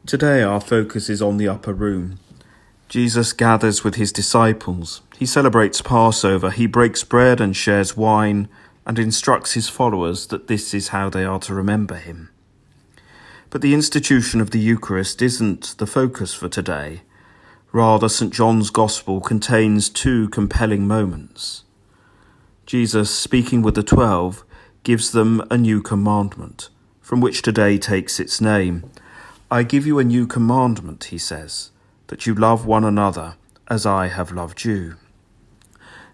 Today our focus is on the upper room. Jesus gathers with his disciples. He celebrates Passover. He breaks bread and shares wine and instructs his followers that this is how they are to remember him. But the institution of the Eucharist isn't the focus for today. Rather, St. John's Gospel contains two compelling moments. Jesus, speaking with the 12, gives them a new commandment, from which today takes its name. I give you a new commandment, he says, that you love one another as I have loved you.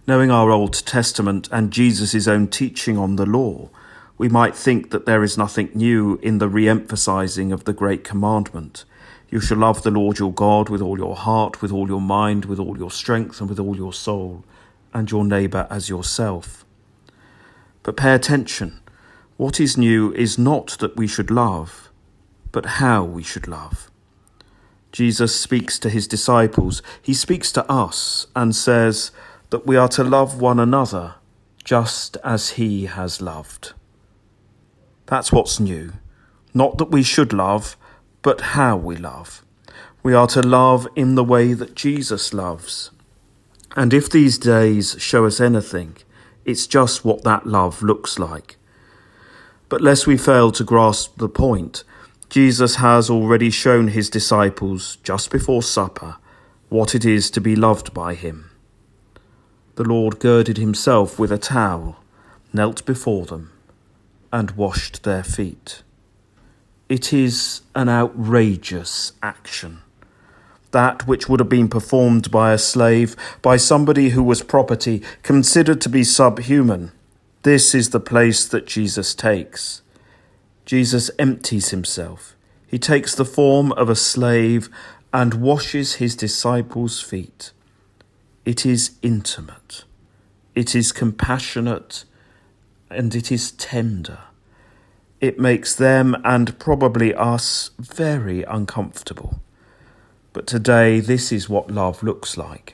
Knowing our Old Testament and Jesus' own teaching on the law, we might think that there is nothing new in the re-emphasizing of the great commandment. You shall love the Lord your God with all your heart, with all your mind, with all your strength, and with all your soul, and your neighbour as yourself. But pay attention. What is new is not that we should love, but how we should love. Jesus speaks to his disciples. He speaks to us and says that we are to love one another just as he has loved. That's what's new. Not that we should love, but how we love. We are to love in the way that Jesus loves. And if these days show us anything, it's just what that love looks like. But lest we fail to grasp the point, Jesus has already shown his disciples, just before supper, what it is to be loved by him. The Lord girded himself with a towel, knelt before them, and washed their feet. It is an outrageous action. That which would have been performed by a slave, by somebody who was property, considered to be subhuman. This is the place that Jesus takes. Jesus empties himself. He takes the form of a slave and washes his disciples' feet. It is intimate. It is compassionate, and it is tender. It makes them, and probably us, very uncomfortable. But today, this is what love looks like.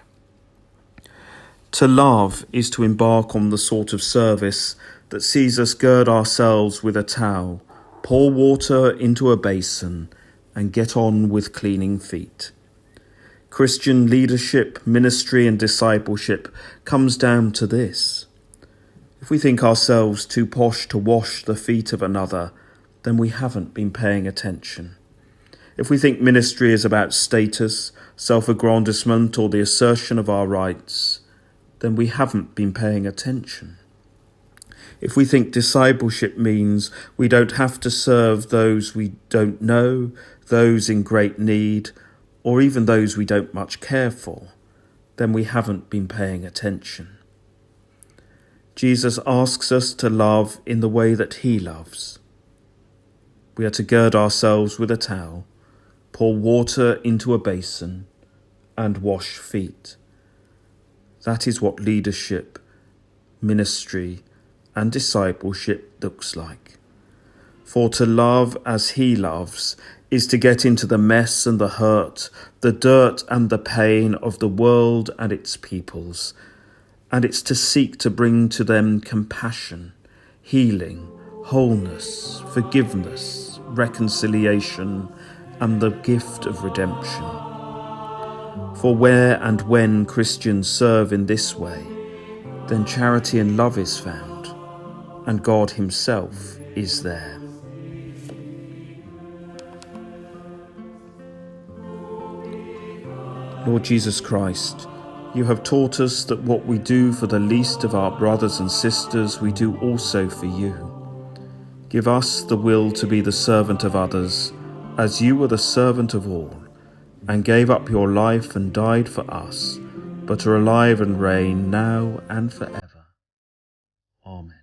To love is to embark on the sort of service that sees us gird ourselves with a towel, pour water into a basin, and get on with cleaning feet. Christian leadership, ministry, and discipleship comes down to this. If we think ourselves too posh to wash the feet of another, then we haven't been paying attention. If we think ministry is about status, self-aggrandisement, or the assertion of our rights, then we haven't been paying attention. If we think discipleship means we don't have to serve those we don't know, those in great need, or even those we don't much care for, then we haven't been paying attention. Jesus asks us to love in the way that he loves. We are to gird ourselves with a towel, pour water into a basin, and wash feet. That is what leadership, ministry, and discipleship looks like. For to love as he loves is to get into the mess and the hurt, the dirt and the pain of the world and its peoples, and it's to seek to bring to them compassion, healing, wholeness, forgiveness, reconciliation, and the gift of redemption. For where and when Christians serve in this way, then charity and love is found, and God himself is there. Lord Jesus Christ, you have taught us that what we do for the least of our brothers and sisters, we do also for you. Give us the will to be the servant of others, as you were the servant of all, and gave up your life and died for us, but are alive and reign now and forever. Amen.